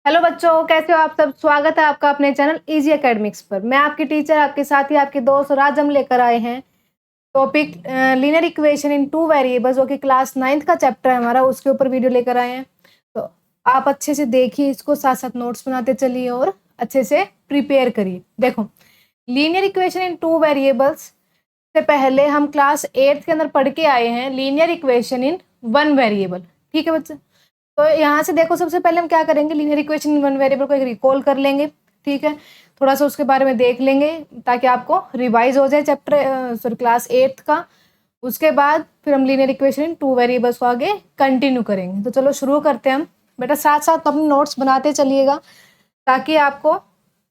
Hello बच्चों, कैसे हो आप सब। स्वागत है आपका अपने चैनल इजी एकेडमिक्स पर। मैं आपकी टीचर, आपके साथी, आपके दोस्त और आज हम लेकर आए हैं टॉपिक लीनियर इक्वेशन इन टू वेरिएबल्स, जो कि क्लास 9th का चैप्टर है हमारा, उसके ऊपर वीडियो लेकर आए हैं। तो आप अच्छे से देखिए इसको, साथ साथ नोट्स बनाते चलिए और अच्छे से प्रिपेयर करिए। देखो, लीनियर इक्वेशन इन टू वेरिएबल्स से पहले हम क्लास 8th के अंदर पढ़ के आए हैं linear equation in one variable. ठीक है बच्चे, तो यहाँ से देखो, सबसे पहले हम क्या करेंगे, linear equation in one variable को एक रिकॉल कर लेंगे। ठीक है, थोड़ा सा उसके बारे में देख लेंगे ताकि आपको रिवाइज हो जाए चैप्टर सॉरी क्लास 8th का। उसके बाद फिर हम लीनियर इक्वेशन इन टू वेरिएबल्स को आगे कंटिन्यू करेंगे। तो चलो शुरू करते हैं हम। बेटा साथ साथ अपने नोट्स बनाते चलिएगा ताकि आपको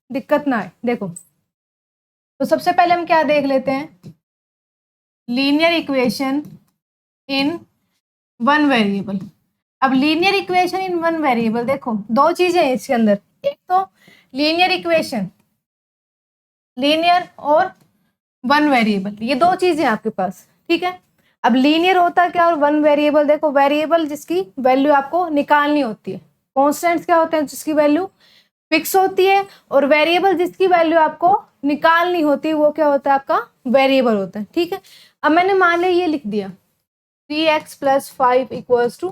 दिक्कत ना आए। देखो, तो सबसे पहले हम क्या देख लेते हैं, linear equation in one variable. अब linear equation in one variable, देखो दो चीजें हैं इसके अंदर, एक तो लीनियर इक्वेशन, लीनियर और वन वेरिएबल, ये दो चीजें आपके पास। ठीक है, अब लीनियर होता है क्या और वन वेरिएबल, देखो वेरिएबल जिसकी वैल्यू आपको निकालनी होती है, कॉन्स्टेंट्स क्या होते हैं जिसकी वैल्यू फिक्स होती है, और वेरिएबल जिसकी वैल्यू आपको निकालनी होती है वो क्या होता है, आपका वेरिएबल होता है। ठीक है, अब मैंने मान लिया ये लिख दिया 3x + 5 =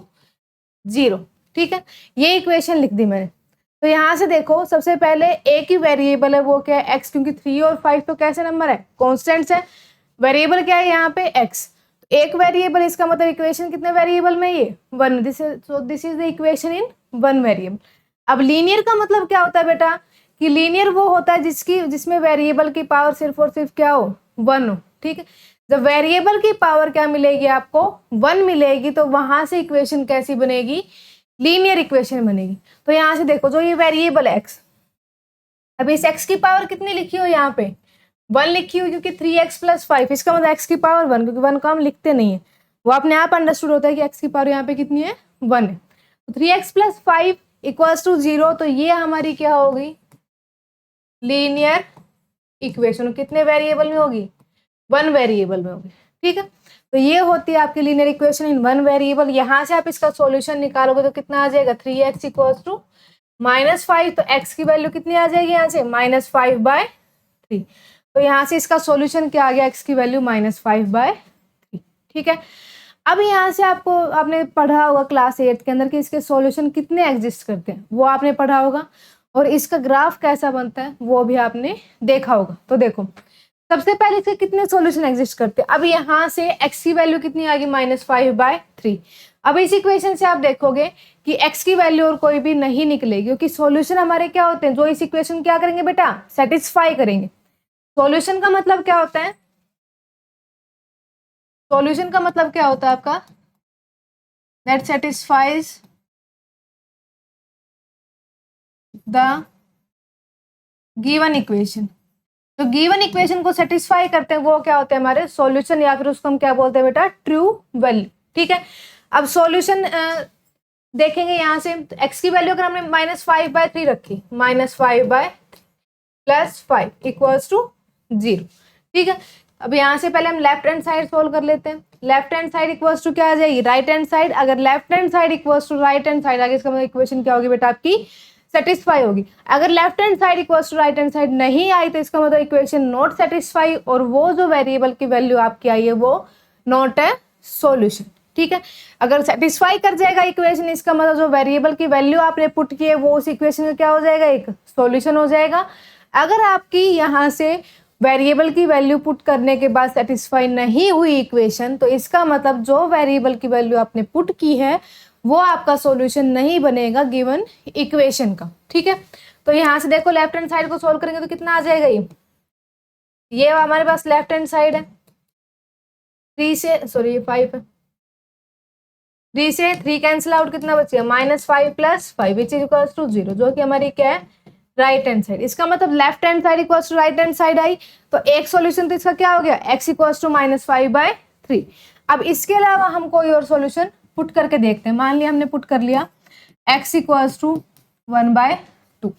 0। ठीक है, ये इक्वेशन लिख दी मैंने। तो यहाँ से देखो, सबसे पहले एक ही वेरिएबल है, वो क्या है, x, क्योंकि 3 और 5 तो कैसे नंबर है, कॉन्स्टेंट्स है। वेरिएबल क्या है यहाँ पे, x। एक वेरिएबल, इसका मतलब इक्वेशन कितने वेरिएबल में, ये one. This is the equation in one variable. अब लीनियर का मतलब क्या होता है बेटा, कि लीनियर वो होता है जिसमें वेरिएबल की पावर सिर्फ और सिर्फ क्या हो, वन हो। ठीक है, जब वेरिएबल की पावर क्या मिलेगी आपको, वन मिलेगी, तो वहां से इक्वेशन कैसी बनेगी, लीनियर इक्वेशन बनेगी। तो यहाँ से देखो, जो ये वेरिएबल एक्स, अब इस एक्स की पावर कितनी लिखी हो, यहाँ पे वन लिखी हुई, क्योंकि 3x + 5, इसका मतलब एक्स की पावर वन, क्योंकि वन को हम लिखते नहीं है, वो अपने आप अंडरस्टूड होता है कि एक्स की पावर यहाँ पे कितनी है, वन है। तो 3x + 5 = 0, तो ये हमारी क्या होगी, लीनियर इक्वेशन। कितने वेरिएबल में होगी, वन वेरिएबल में होगी। ठीक है, तो ये होती है आपकी linear equation in one variable. यहाँ से आप इसका सॉल्यूशन निकालोगे तो कितना आ जाएगा, 3x = -5, तो x की वैल्यू कितनी आ जाएगी यहाँ से, -5/3। तो यहाँ से इसका सॉल्यूशन क्या आ गया, x की वैल्यू -5/3। ठीक है, अब यहाँ से आपने पढ़ा होगा क्लास 8 के अंदर कि इसके सॉल्यूशन कितने एग्जिस्ट करते हैं, वो आपने पढ़ा होगा, और इसका ग्राफ कैसा बनता है वो भी आपने देखा होगा। तो देखो, सबसे पहले इसके कितने सॉल्यूशन एग्जिस्ट करते हैं। अब यहाँ से x की वैल्यू कितनी आ गई, -5/3। अब इस इक्वेशन से आप देखोगे कि x की वैल्यू और कोई भी नहीं निकलेगी, क्योंकि सॉल्यूशन हमारे क्या होते हैं, जो इस इक्वेशन क्या करेंगे बेटा, सेटिस्फाई करेंगे। सॉल्यूशन का मतलब क्या होता है, सॉल्यूशन का मतलब क्या होता है आपका, that satisfies the given equation. तो गिवन इक्वेशन को सेटिस्फाई करते हैं वो क्या होते हैं, हमारे सॉल्यूशन, या फिर उसको हम क्या बोलते हैं बेटा, ट्रू वैल्यू। ठीक है, अब सॉल्यूशन देखेंगे यहाँ से, x की वैल्यू अगर हमने -5/3 रखी, -5/3 + 5 = 0। ठीक है, अब यहाँ से पहले हम लेफ्ट हैंड साइड सोल्व कर लेते हैं। Left hand side equals to क्या आ जाएगी, राइट हैंड साइड। अगर left hand side equals to right hand side, आगे इसका मतलब इक्वेशन क्या होगी बेटा, आपकी सेटिस्फाई होगी। अगर left hand side equals to right hand side नहीं आई, तो इसका मतलब इक्वेशन नॉट सेटिस्फाई, और वो जो वेरिएबल की वैल्यू आपकी आई है वो नॉट है सॉल्यूशन। ठीक है, अगर सेटिस्फाई कर जाएगा इक्वेशन, इसका मतलब जो वेरिएबल की वैल्यू आपने पुट की है वो उस इक्वेशन का क्या हो जाएगा, एक सॉल्यूशन हो जाएगा। अगर आपकी यहाँ से वेरिएबल की वैल्यू पुट करने के बाद सेटिस्फाई नहीं हुई इक्वेशन, तो इसका मतलब जो वेरिएबल की वैल्यू आपने पुट की है वो आपका सॉल्यूशन नहीं बनेगा गिवन इक्वेशन का। ठीक है, तो यहाँ से देखो, लेफ्ट हैंड साइड को सोल्व करेंगे तो कितना आ जाएगा, ये हमारे पास लेफ्ट हैंड साइड है, 3 से सॉरी ये 5 है, 3 से 3 कैंसिल आउट, कितना बचेगा, -5 + 5 = 0, जो कि हमारी क्या है, राइट हैंड साइड। इसका मतलब left hand side equals to right hand side आई, तो एक सॉल्यूशन तो इसका क्या हो गया, x = -5/3। अब इसके अलावा हम कोई और सॉल्यूशन पुट करके देखते हैं। मान लिया हमने पुट कर लिया x = 1/2।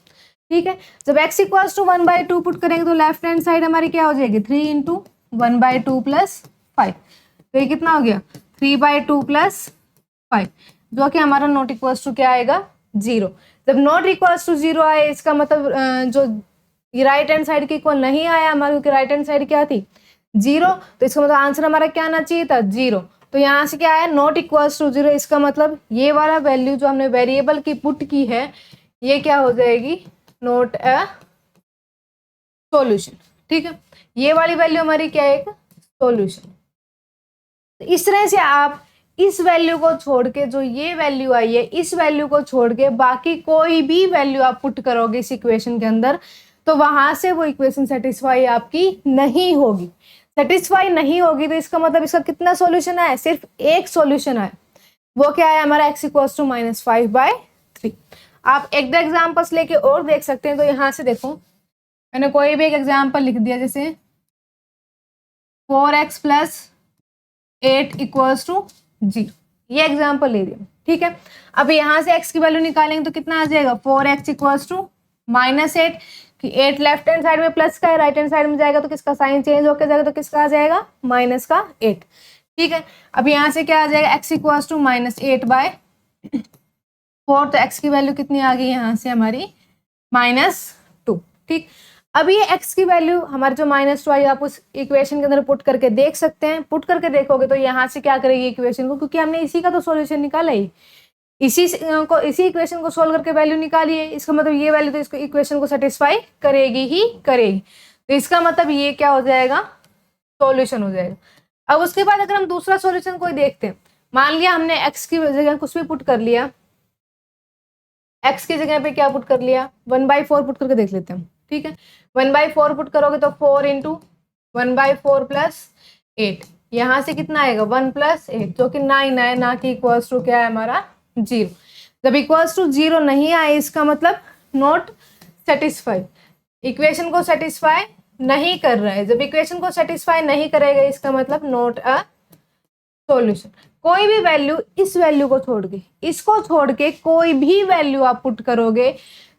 ठीक है, जब x = 1/2 पुट करेंगे तो लेफ्ट हैंड साइड हमारी क्या हो जाएगी, 3 × 1/2 + 5, तो ये कितना हो गया, 3/2 + 5, जो कि हमारा नॉट इक्वल्स टू क्या आएगा, जीरो। जब नॉट इक्वल्स टू जीरो आए इसका मतलब जो राइट हैंड साइड के इक्वल नहीं आया हमारे, क्योंकि राइट हैंड साइड क्या थी, जीरो, तो इसका मतलब आंसर हमारा क्या आना चाहिए था, जीरो। तो यहाँ से क्या आया, नॉट इक्वल्स टू जीरो, इसका मतलब ये वाला वैल्यू जो हमने वेरिएबल की पुट की है ये क्या हो जाएगी, नॉट अ सॉल्यूशन। ठीक है, ये वाली वैल्यू हमारी क्या है, एक सॉल्यूशन। इस तरह से आप इस वैल्यू को छोड़ के, जो ये वैल्यू आई है इस वैल्यू को छोड़ के बाकी कोई भी वैल्यू आप पुट करोगे इस इक्वेशन के अंदर, तो वहां से वो इक्वेशन सेटिस्फाई आपकी नहीं होगी। सेटिस्फाई नहीं होगी तो इसका मतलब इसका कितना सॉल्यूशन आया, सिर्फ एक सॉल्यूशन आया, वो क्या है हमारा x इक्वल्स टू -5/3। आप एक दो एग्जाम्पल्स लेके और देख सकते हैं। तो यहाँ से देखो, मैंने कोई भी एक एग्जाम्पल लिख दिया, जैसे 4x + 8 इक्वल्स टू 0, ये एग्जाम्पल ले दिया। ठीक है, अब यहाँ से x की वैल्यू निकालेंगे तो कितना आ जाएगा, 4x इक्वल्स टू -8, कि 8 लेफ्ट हैंड साइड में प्लस का है, राइट हैंड साइड में जाएगा तो किसका साइन चेंज होकर जाएगा, तो किसका आ जाएगा, -8। ठीक है, अब यहाँ से क्या आ जाएगा, x इक्वल्स टू -8/4, तो x की वैल्यू कितनी आ गई यहाँ से हमारी, -2। ठीक, अब ये x की वैल्यू हमारे जो -2 आई आप उस इक्वेशन के अंदर पुट करके देख सकते हैं। पुट करके देखोगे तो यहाँ से क्या करेगी इक्वेशन को, क्योंकि हमने इसी का तो सॉल्यूशन निकाला ही, इसी इक्वेशन को सोल्व करके वैल्यू निकाली है, इसका मतलब ये वैल्यू तो इसको इक्वेशन को सेटिस्फाई करेगी ही करेगी। तो इसका मतलब ये क्या हो जाएगा, सॉल्यूशन हो जाएगा। अब उसके बाद अगर हम दूसरा सॉल्यूशन कोई देखते हैं, मान लिया हमने x की जगह कुछ भी पुट कर लिया, x की जगह पे क्या पुट कर लिया, 1/4 पुट करके देख लेते हैं। ठीक है, 1/4 पुट करोगे तो 4 × 1/4 + 8, यहाँ से कितना आएगा, 1 + 8, जो कि 9 है, ना कि इक्वल्स टू क्या है हमारा, 0। जब इक्वल्स टू 0 नहीं आए इसका मतलब नॉट सेटिस्फाई, इक्वेशन को सेटिस्फाई नहीं कर रहा है। जब इक्वेशन को सेटिस्फाई नहीं करेगा इसका मतलब नॉट अ सॉल्यूशन। कोई भी वैल्यू, इस वैल्यू को छोड़ के, इसको छोड़ के कोई भी वैल्यू आप पुट करोगे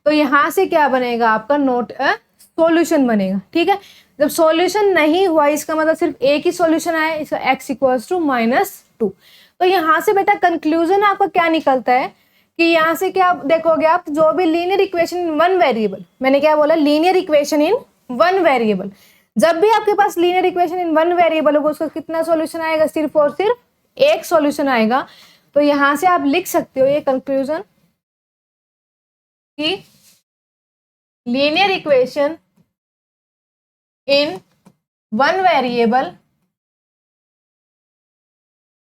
तो यहाँ से क्या बनेगा आपका, नॉट अ सॉल्यूशन बनेगा। ठीक है, जब सॉल्यूशन नहीं हुआ इसका मतलब सिर्फ एक ही सॉल्यूशन आया, इसका x इक्वल्स टू -2। तो यहाँ से बेटा कंक्लूजन आपका क्या निकलता है कि यहाँ से क्या देखोगे आप, जो भी linear equation in one variable, मैंने क्या बोला, linear equation in one variable, जब भी आपके पास linear equation in one variable होगा उसका कितना सॉल्यूशन आएगा, सिर्फ और सिर्फ एक सॉल्यूशन आएगा। तो यहां से आप लिख सकते हो ये कंक्लूजन कि linear equation in one variable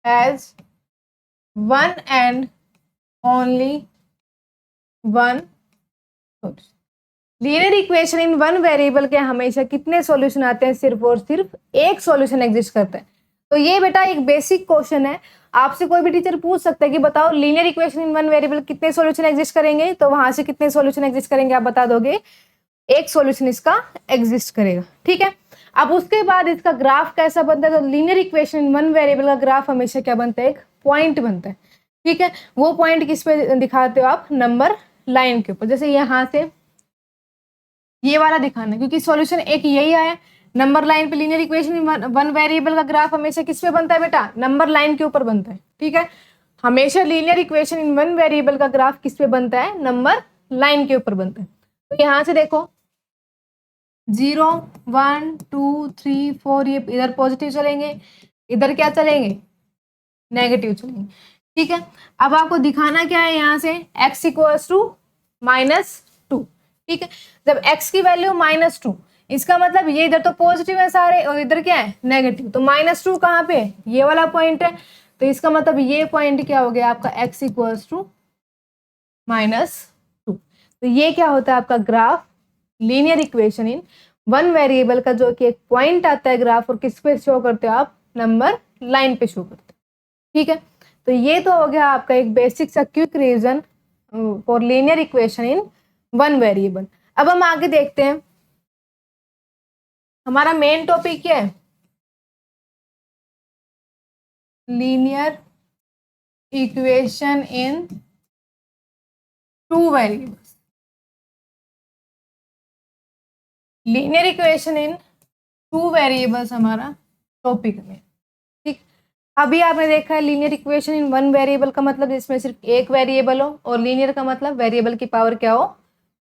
has one and only one solution. Linear equation in one variable के हमेशा कितने सॉल्यूशन आते हैं, सिर्फ और सिर्फ एक सॉल्यूशन एग्जिस्ट करता है। तो ये बेटा एक बेसिक क्वेश्चन है, आपसे कोई भी टीचर पूछ सकता है कि बताओ linear equation in one variable कितने सॉल्यूशन एग्जिस्ट करेंगे, तो वहां से कितने सॉल्यूशन एग्जिस्ट करेंगे आप बता दोगे, एक सॉल्यूशन इसका एग्जिस्ट करेगा। ठीक है, अब उसके बाद इसका ग्राफ कैसा बनता है, तो linear equation in one variable का ग्राफ हमेशा क्या बनता है, एक पॉइंट बनता है। ठीक है, वो पॉइंट किस पे दिखाते हो आप, नंबर लाइन के ऊपर। जैसे यहाँ से ये वाला दिखाना, क्योंकि सॉल्यूशन एक यही आया, नंबर लाइन पे लीनियर इक्वेशन वन वेरिएबल का ग्राफ हमेशा किस पे बनता है बेटा, नंबर लाइन के ऊपर बनता है। ठीक है, हमेशा linear equation in one variable का ग्राफ किस पे बनता है, नंबर लाइन के ऊपर बनता है। तो यहाँ से देखो 0 1 2 3 4, ये इधर पॉजिटिव चलेंगे, इधर क्या चलेंगे, नेगेटिव चलेंगे। ठीक है, अब आपको दिखाना क्या है, यहाँ से x इक्वल्स टू -2। ठीक है, जब x की वैल्यू -2, इसका मतलब ये इधर तो पॉजिटिव है सारे और इधर क्या है, नेगेटिव, तो -2 कहाँ पे, ये वाला पॉइंट है, तो इसका मतलब ये पॉइंट क्या हो गया आपका, x इक्वल्स टू -2। तो ये क्या होता है आपका graph, linear equation in one variable का, जो कि एक पॉइंट आता है ग्राफ, और किस पे शो करते हो आप, नंबर लाइन पे शो करते हो। ठीक है, तो ये तो हो गया आपका एक बेसिक सा quick revision for linear equation in one variable. अब हम आगे देखते हैं, हमारा मेन टॉपिक क्या है, लीनियर इक्वेशन इन टू वेरिएबल्स। लीनियर इक्वेशन इन टू वेरिएबल्स हमारा टॉपिक में। ठीक, अभी आपने देखा है linear equation in one variable का मतलब जिसमें सिर्फ एक वेरिएबल हो, और लीनियर का मतलब वेरिएबल की पावर क्या हो,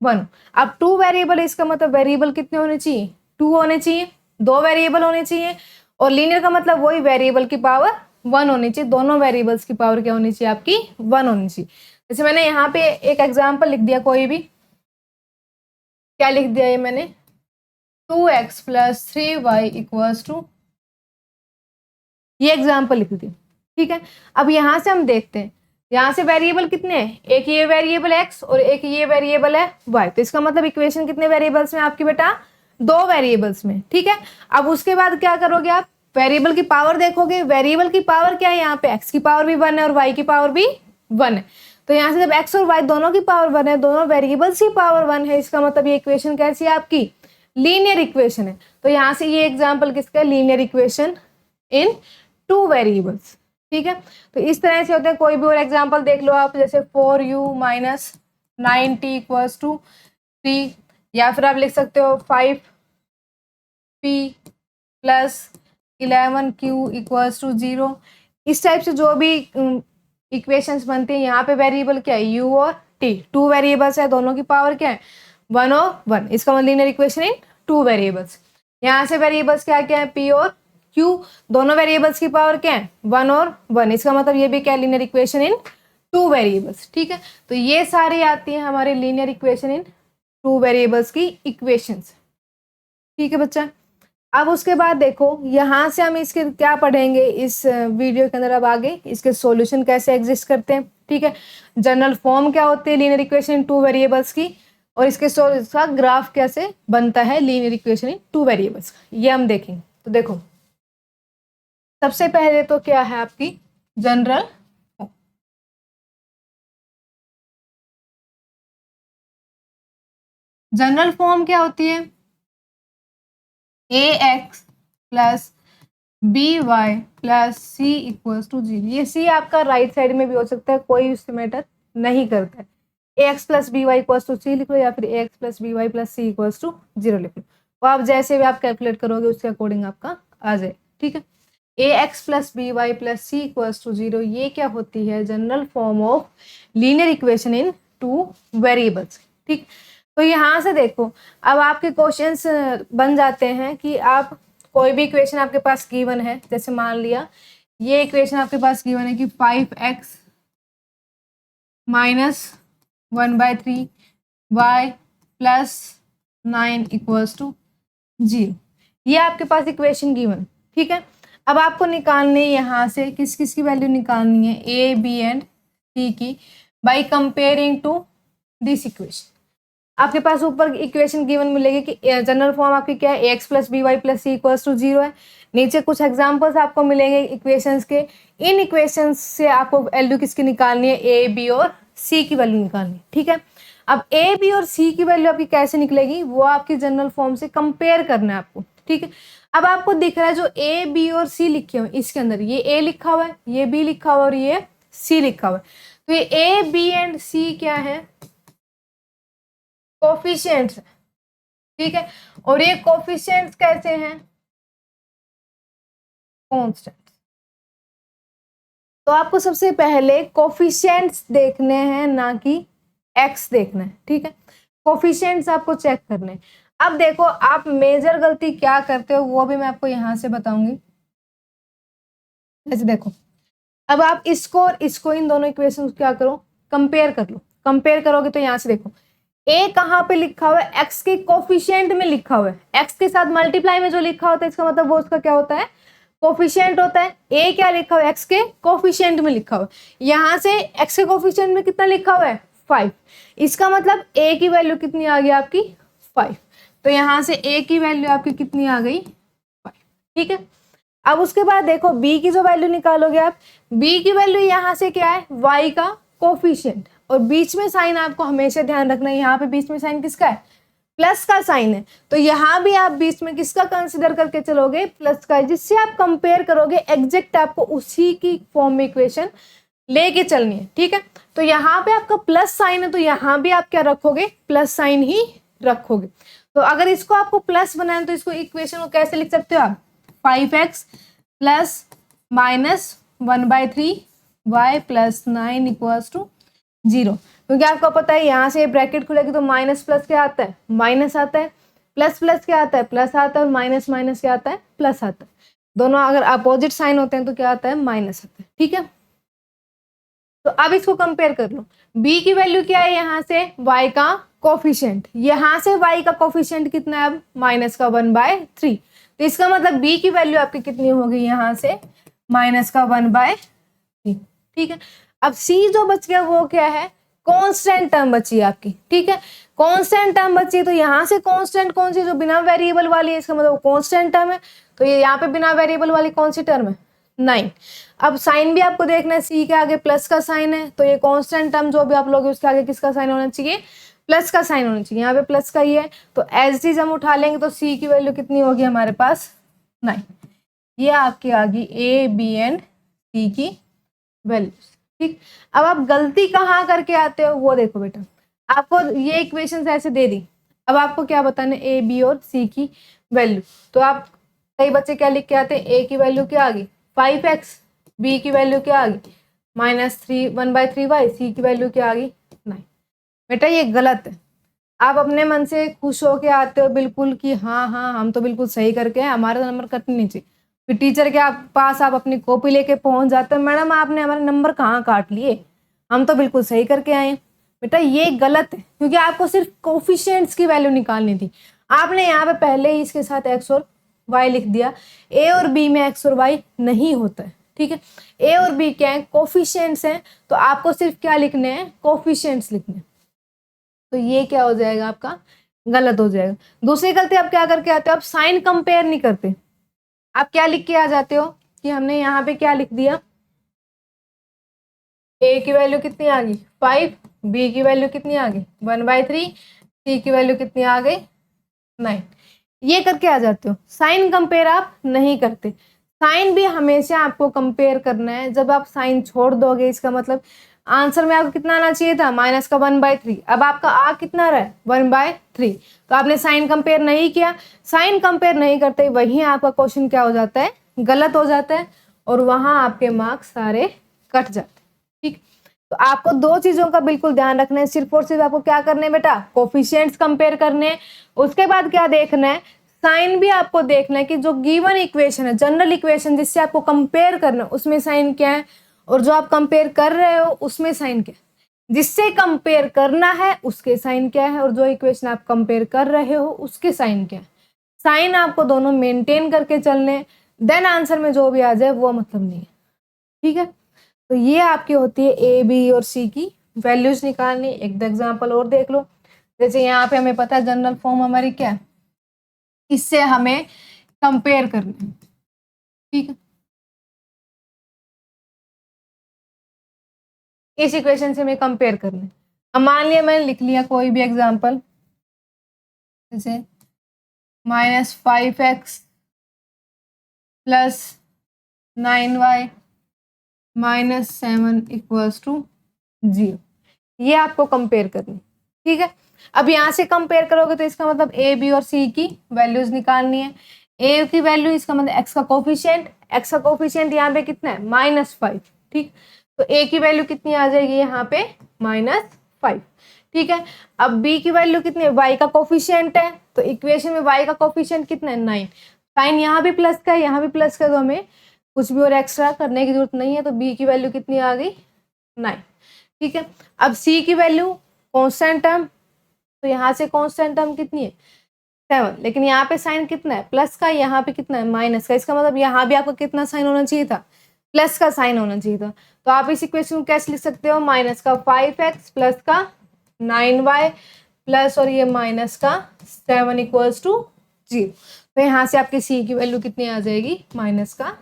1। अब 2 वेरिएबल, इसका मतलब वेरिएबल कितने होने चाहिए, 2 होने चाहिए, 2 वेरिएबल होने चाहिए। और लीनियर का मतलब वही वेरिएबल की पावर 1 होनी चाहिए, दोनों वेरिएबल्स की पावर क्या होनी चाहिए आपकी, 1 होनी चाहिए। जैसे मैंने यहाँ पे एक एग्जाम्पल लिख दिया, कोई भी, क्या लिख दिया ये मैंने, 2x + 3y = ये एग्जाम्पल लिख दी, ठीक है। अब यहाँ से हम देखते हैं, यहाँ से वेरिएबल कितने हैं, एक ये वेरिएबल x और एक ये वेरिएबल है y, तो इसका मतलब इक्वेशन कितने वेरिएबल्स में आपकी बेटा, 2 वेरिएबल्स में, ठीक है। अब उसके बाद क्या करोगे आप, वेरिएबल की पावर देखोगे, वेरिएबल की पावर क्या है, यहाँ पे x की पावर भी 1 है और y की पावर भी 1 है। तो यहाँ से जब x और y दोनों की पावर 1 है, दोनों वेरिएबल्स की पावर 1 है, इसका मतलब ये इक्वेशन कैसी है आपकी, लीनियर इक्वेशन है। तो यहाँ से ये एग्जाम्पल किसका, लीनियर इक्वेशन इन 2 वेरिएबल्स, ठीक है। तो इस तरह से होते हैं। कोई भी और एग्जाम्पल देख लो आप, जैसे 4u - 9t = 3, या फिर आप लिख सकते हो 5p + 11q = 0। इस टाइप से जो भी इक्वेशंस बनती है, यहाँ पे वेरिएबल क्या है, u और t, 2 वेरिएबल्स है, दोनों की पावर क्या है, 1 और 1, इसका मतलब लीनियर इक्वेशन इन 2 वेरिएबल्स। यहाँ से वेरिएबल्स क्या क्या है, p और q, दोनों वेरिएबल्स की पावर क्या है, 1 और 1, इसका मतलब ये भी क्या, लीनियर इक्वेशन इन 2 वेरिएबल्स, ठीक है। तो ये सारी आती है हमारे लीनियर इक्वेशन इन 2 वेरिएबल्स की इक्वेशंस, ठीक है बच्चा। अब उसके बाद देखो, यहाँ से हम इसके क्या पढ़ेंगे इस वीडियो के अंदर, अब आगे इसके सॉल्यूशन कैसे एग्जिस्ट करते हैं, ठीक है। जनरल फॉर्म क्या होती है लीनियर इक्वेशन इन 2 वेरिएबल्स की, और इसका ग्राफ कैसे बनता है लीनियर इक्वेशन इन 2 वेरिएबल्स का, ये हम देखेंगे। तो देखो, सबसे पहले तो क्या है आपकी जनरल फॉर्म। जनरल फॉर्म क्या होती है, ax + by + c = 0। ये c आपका राइट साइड में भी हो सकता है, कोई उससे मैटर नहीं करता है। ax + by = c लिख लो, या फिर ax + by + c = 0 लिख लो। तो आप जैसे भी आप कैलकुलेट करोगे उसके अकॉर्डिंग आपका आ जाए, ठीक है। ax + by + c = 0, ये क्या होती है, general form of linear equation in 2 variables, ठीक। तो यहाँ से देखो, अब आपके क्वेश्चंस बन जाते हैं कि आप कोई भी इक्वेशन आपके पास गिवन है, जैसे मान लिया ये इक्वेशन आपके पास गिवन है कि 5x - 1/3 y + 9 = 0, ये आपके पास इक्वेशन गिवन, ठीक है। अब आपको निकालनी है यहाँ से किस किस की वैल्यू निकालनी है, a b एंड c की, by comparing to this equation. आपके पास ऊपर इक्वेशन गिवन मिलेगी कि जनरल फॉर्म आपकी क्या है, ax + by + c = 0 है। नीचे कुछ एग्जांपल्स आपको मिलेंगे इक्वेशंस के, इन इक्वेशंस से आपको वैल्यू किसकी निकालनी है, a b और c की वैल्यू निकालनी है, ठीक है। अब a b और c की वैल्यू आपकी कैसे निकलेगी, वो आपकी जनरल फॉर्म से कंपेयर करना है आपको, ठीक है। अब आपको दिख रहा है जो a b और c लिखे हुए इसके अंदर, ये a लिखा हुआ है, ये b लिखा हुआ है और ये c लिखा हुआ है। तो ये a b एंड c क्या है, कोफिशिएंट्स, ठीक है। और ये कोफिशिएंट्स कैसे हैं, कांस्टेंट। तो आपको सबसे पहले कोफिशिएंट्स देखने हैं, ना कि एक्स देखना है, ठीक है। कोफिशिएंट्स आपको चेक करने हैं। अब देखो, आप मेजर गलती क्या करते हो वो भी मैं आपको यहां से बताऊंगी। जैसे देखो, अब आप इसको और इसको, इन दोनों इक्वेशन क्या करो, कंपेयर कर लो। कंपेयर करोगे तो यहाँ से देखो, a कहाँ पे लिखा हुआ है, x के कोफिशिएंट में लिखा हुआ है, x के साथ मल्टीप्लाई में जो लिखा होता है इसका मतलब वो उसका क्या होता है, कोफिशिएंट होता है। a क्या लिखा हुआ है, x के कोफिशिएंट में लिखा हुआ है। यहाँ से x के कोफिशिएंट में कितना लिखा हुआ है, 5, इसका मतलब a की वैल्यू कितनी आ गई आपकी, 5। तो यहाँ से a की वैल्यू आपकी कितनी आ गई, 5, ठीक है। अब उसके बाद देखो b की जो वैल्यू निकालोगे आप, b की वैल्यू यहाँ से क्या है, y का कोफिशिएंट, और बीच में साइन आपको हमेशा ध्यान रखना है, यहाँ पे बीच में साइन किसका है, प्लस का साइन है। तो यहाँ भी आप बीच में किसका कंसिडर करके चलोगे, प्लस का, जिससे आप कंपेयर करोगे एग्जैक्ट आपको उसी की फॉर्म में इक्वेशन लेके चलनी है, ठीक है। तो यहाँ पे आपका प्लस साइन है, तो यहाँ भी आप क्या रखोगे, प्लस साइन ही रखोगे। तो अगर इसको आपको प्लस बनाना है तो इसको इक्वेशन को कैसे लिख सकते हो आप, 5x + -1/3y plus 9 equals to 0। क्योंकि आपको पता है यहाँ से ब्रैकेट खुलेगी तो माइनस प्लस क्या आता है, माइनस आता है, प्लस प्लस क्या आता है, प्लस आता है, और माइनस माइनस क्या आता है, प्लस आता है। दोनों अगर अपोजिट साइन होते हैं तो क्या आता है, माइनस आता है। ठीक है, तो अब इसको कंपेयर कर लो। b की वैल्यू क्या है यहाँ से, y का कोफिशिएंट, यहाँ से y का कोफिशिएंट कितना है अब, -1/3। तो इसका मतलब b की वैल्यू आपकी कितनी होगी यहाँ से, -1/3। ठीक है, अब c जो बच गया वो क्या है, कांस्टेंट टर्म बची है आपकी। ठीक है, कांस्टेंट टर्म बची, तो यहाँ से कांस्टेंट कौन सी, जो बिना वेरिएबल वाली है, इसका मतलब कांस्टेंट टर्म है। तो ये यहाँ पे बिना वेरिएबल वाली कौन सी टर्म है, 9। अब साइन भी आपको देखना है, सी के आगे प्लस का साइन है, तो ये कांस्टेंट टर्म जो भी आप लोग उसके आगे किसका साइन होना चाहिए, प्लस का साइन होना चाहिए। यहाँ पे प्लस का ही है, तो एज इट इज हम उठा लेंगे, तो सी की वैल्यू कितनी होगी हमारे पास, 9। ये आपकी आ गई ए बी एंड सी की वैल्यूज। ठीक, अब आप गलती कहाँ करके आते हो वो देखो बेटा, आपको ये इक्वेशन ऐसे दे दी, अब आपको क्या बताना है, ए बी और सी की वैल्यू। तो आप कई बच्चे क्या लिख के आते हैं, ए की वैल्यू क्या आ गई 5x, बी की वैल्यू क्या आ गई -1/3y, सी की वैल्यू क्या आ गई 9। बेटा ये गलत है, आप अपने मन से खुश होके आते हो बिल्कुल कि हाँ हाँ हम तो बिल्कुल सही करके हैं, हमारा नंबर कटने नहीं चाहिए। फिर टीचर के पास आप अपनी कॉपी लेके पहुंच जाते हो, मैडम आपने हमारे नंबर कहाँ काट लिए, हम तो बिल्कुल सही करके आए हैं। बेटा ये गलत है, क्योंकि आपको सिर्फ कोफिशिएंट्स की वैल्यू निकालनी थी। आपने यहाँ पे पहले ही इसके साथ x और y लिख दिया, a और b में x और y नहीं होता है। ठीक है, a और b क्या है, कोफिशिएंट्स हैं, तो आपको सिर्फ क्या लिखने हैं, कोफिशिएंट्स लिखने हैं। तो ये क्या हो जाएगा आपका, गलत हो जाएगा। दूसरी गलती आप क्या करके आते हो, आप साइन कंपेयर नहीं करते, आप क्या लिख के आ जाते हो कि हमने यहाँ पे क्या लिख दिया, a की वैल्यू कितनी आ गई 5, b की वैल्यू कितनी आ गई 1/3, c की वैल्यू कितनी आ गई 9। ये करके आ जाते हो, साइन कंपेयर आप नहीं करते। साइन भी हमेशा आपको कंपेयर करना है, जब आप साइन छोड़ दोगे इसका मतलब आंसर में आपको कितना आना चाहिए था, -1/3। अब आपका आ कितना रहा है 1/3, तो आपने साइन कंपेयर नहीं किया। साइन कंपेयर नहीं करते वहीं आपका क्वेश्चन क्या हो जाता है, गलत हो जाता है, और वहां आपके मार्क्स सारे कट जाते हैं। ठीक, तो आपको दो चीजों का बिल्कुल ध्यान रखना है, सिर्फ और सिर्फ आपको क्या करना है बेटा, कोफिशिएंट्स कंपेयर करने हैं। उसके बाद क्या देखना है, साइन भी आपको देखना है कि जो गिवन इक्वेशन है, जनरल इक्वेशन जिससे आपको कंपेयर करना है, उसमें साइन क्या है, और जो आप कंपेयर कर रहे हो उसमें साइन क्या है। जिससे कंपेयर करना है उसके साइन क्या है, और जो इक्वेशन आप कंपेयर कर रहे हो उसके साइन क्या है। साइन आपको दोनों मेंटेन करके चलने, देन आंसर में जो भी आ जाए वो मतलब नहीं है। ठीक है, तो ये आपकी होती है ए बी और सी की वैल्यूज निकालनी। एक एग्जांपल और देख लो, जैसे यहाँ पे हमें पता है जनरल फॉर्म हमारी क्या है, इससे हमें कंपेयर करना है। ठीक है, इस इक्वेशन से हमें कंपेयर करना है। अब मान लिया मैंने लिख लिया कोई भी एग्जांपल, जैसे -5x + 9y -7 इक्वल्स टू 0। ये आपको कंपेयर करनी। ठीक है, अब यहाँ से कंपेयर करोगे तो इसका मतलब ए बी और सी की वैल्यूज निकालनी है। ए की वैल्यू, इसका मतलब एक्स का कोफिशिएंट यहाँ पे कितना है -5। ठीक, तो ए की वैल्यू कितनी आ जाएगी यहाँ पे -5। ठीक है, अब बी की वैल्यू कितनी है, वाई का कोफिशिएंट है, तो इक्वेशन में वाई का कोफिशिएंट कितना है 9। साइन यहाँ भी प्लस का है, यहाँ भी प्लस का, तो हमें कुछ भी और एक्स्ट्रा करने की जरूरत नहीं है। तो बी की वैल्यू कितनी आ गई 9। ठीक है, अब सी की वैल्यू कांस्टेंट टर्म, तो यहाँ से कांस्टेंट टर्म कितनी है 7, लेकिन यहाँ पे साइन कितना है प्लस का, यहाँ पे कितना है माइनस का। इसका मतलब यहाँ भी आपको कितना साइन होना चाहिए था, प्लस का साइन होना चाहिए था। तो आप इस इक्वेशन को कैसे लिख सकते हो, -5x प्लस का 9y प्लस और ये -7 इक्वल्स टू 0। तो यहाँ से आपकी सी की वैल्यू कितनी आ जाएगी -7।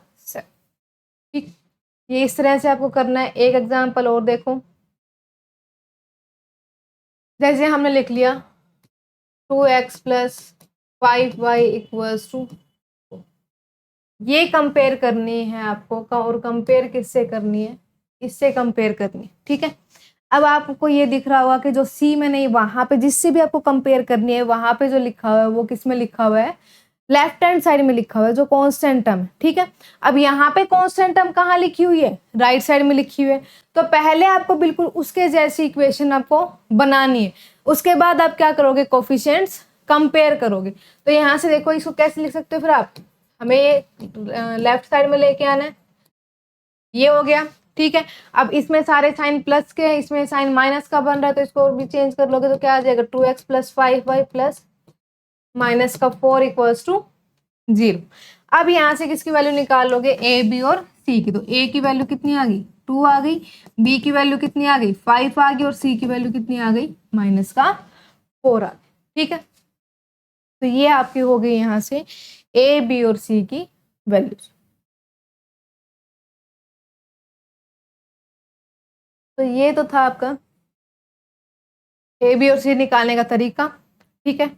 ठीक, ये इस तरह से आपको करना है। एक एग्जांपल और देखो, जैसे हमने लिख लिया 2x + 5y इक्वल्स टू, ये कंपेयर करनी है आपको, और कंपेयर किससे करनी है, इससे कंपेयर करनी है। ठीक है, अब आपको ये दिख रहा होगा कि जो सी में नहीं, वहां पे जिससे भी आपको कंपेयर करनी है वहां पे जो लिखा हुआ है वो किस में लिखा हुआ है, लेफ्ट हैंड साइड में लिखा हुआ है जो कांस्टेंट टर्म है, ठीक है। अब यहाँ पे कांस्टेंट टर्म कहाँ लिखी हुई है, राइट साइड में लिखी हुई है। तो पहले आपको बिल्कुल उसके जैसी इक्वेशन आपको बनानी है, उसके बाद आप क्या करोगे, कोफिशिएंट्स कंपेयर करोगे। तो यहाँ से देखो इसको कैसे लिख सकते हो फिर आप, हमें ये लेफ्ट साइड में लेके आना है, ये हो गया, ठीक है। अब इसमें सारे साइन प्लस के हैं, इसमें साइन माइनस का बन रहा है, तो इसको भी चेंज कर लोगे तो क्या आ जाएगा, 2x + 5y प्लस माइनस का 4 इक्वल्स टू 0। अब यहाँ से किसकी वैल्यू निकाल लोगे, ए बी और सी की। तो ए की वैल्यू कितनी आ गई, 2 आ गई, बी की वैल्यू कितनी आ गई, 5 आ गई, और सी की वैल्यू कितनी आ गई, माइनस का 4 आ गई, ठीक है। तो ये आपकी हो गई यहाँ से ए बी और सी की वैल्यूज। तो ये तो था आपका ए बी और सी निकालने का तरीका, ठीक है।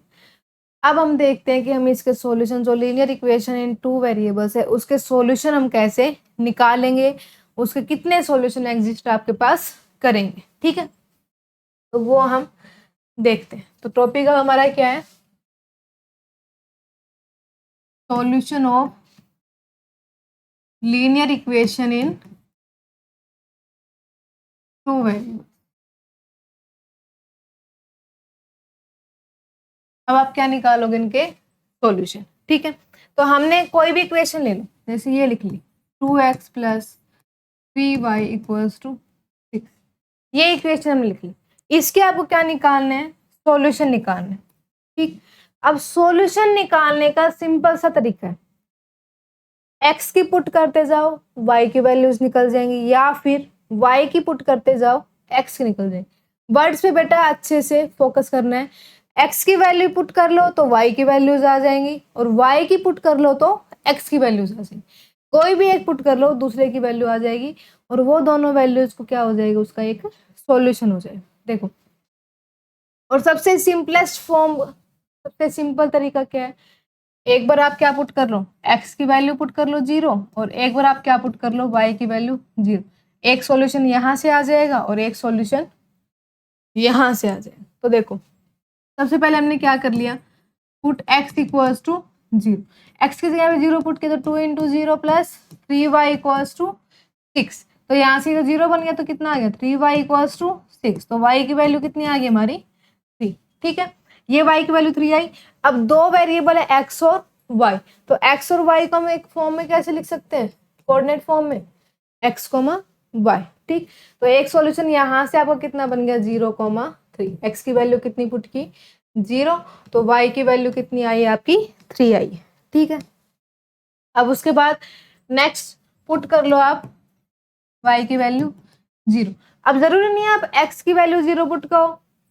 अब हम देखते हैं कि हम इसके सॉल्यूशन, जो लीनियर इक्वेशन इन 2 वेरिएबल्स है, उसके सॉल्यूशन हम कैसे निकालेंगे, उसके कितने सॉल्यूशन एग्जिस्ट आपके पास करेंगे, ठीक है। तो वो हम देखते हैं। तो टॉपिक हमारा क्या है, solution of linear equation in 2 variables. अब आप क्या निकालोगे, इनके सॉल्यूशन, ठीक है। तो हमने कोई भी इक्वेशन ले लो, जैसे ये लिख ली 2x + 3y इक्वल्स टू 6, ये इक्वेशन हमने लिख ली। इसके आपको क्या निकालना है, सॉल्यूशन निकालना है, ठीक। अब सॉल्यूशन निकालने का सिंपल सा तरीका है, x की पुट करते जाओ, y की वैल्यूज निकल जाएंगी, या फिर y की पुट करते जाओ, x की निकल जाएंगी। वर्ड्स पे बेटा अच्छे से फोकस करना है, x की वैल्यू पुट कर लो तो y की वैल्यूज आ जाएंगी, और y की पुट कर लो तो x की वैल्यूज आ जाएंगी। कोई भी एक पुट कर लो, दूसरे की वैल्यू आ जाएगी, और वो दोनों वैल्यूज को क्या हो जाएगा, उसका एक सॉल्यूशन हो जाएगा, देखो। और सबसे सिंपलेस्ट फॉर्म, सबसे सिंपल तरीका क्या है, एक बार आप क्या पुट कर लो, x की वैल्यू पुट कर लो 0, और एक बार आप क्या पुट कर लो, y की वैल्यू 0। एक सॉल्यूशन यहाँ से आ जाएगा और एक सॉल्यूशन यहाँ से आ जाएगा। तो देखो सबसे पहले हमने क्या कर लिया, put x equals to 0, x की जगह पे 0 पुट किया तो 2 × 0 + 3y इक्वल्स टू 6। तो यहाँ से तो 0 बन गया, तो कितना आ गया, 3y इक्वल्स टू 6। तो y की वैल्यू कितनी आ गई हमारी, 3, ठीक है। ये y की वैल्यू 3 आई। अब दो वेरिएबल है x और y, तो x और y को हम एक फॉर्म में कैसे लिख सकते हैं, कोऑर्डिनेट फॉर्म में, x, y, ठीक। तो एक सॉल्यूशन यहाँ से आपको कितना बन गया, 0, 3। x की वैल्यू कितनी पुट की, 0, तो y की वैल्यू कितनी आई आपकी, 3 आई, ठीक है। अब उसके बाद नेक्स्ट पुट कर लो आप y की वैल्यू 0। अब जरूरी नहीं है आप x की वैल्यू 0 पुट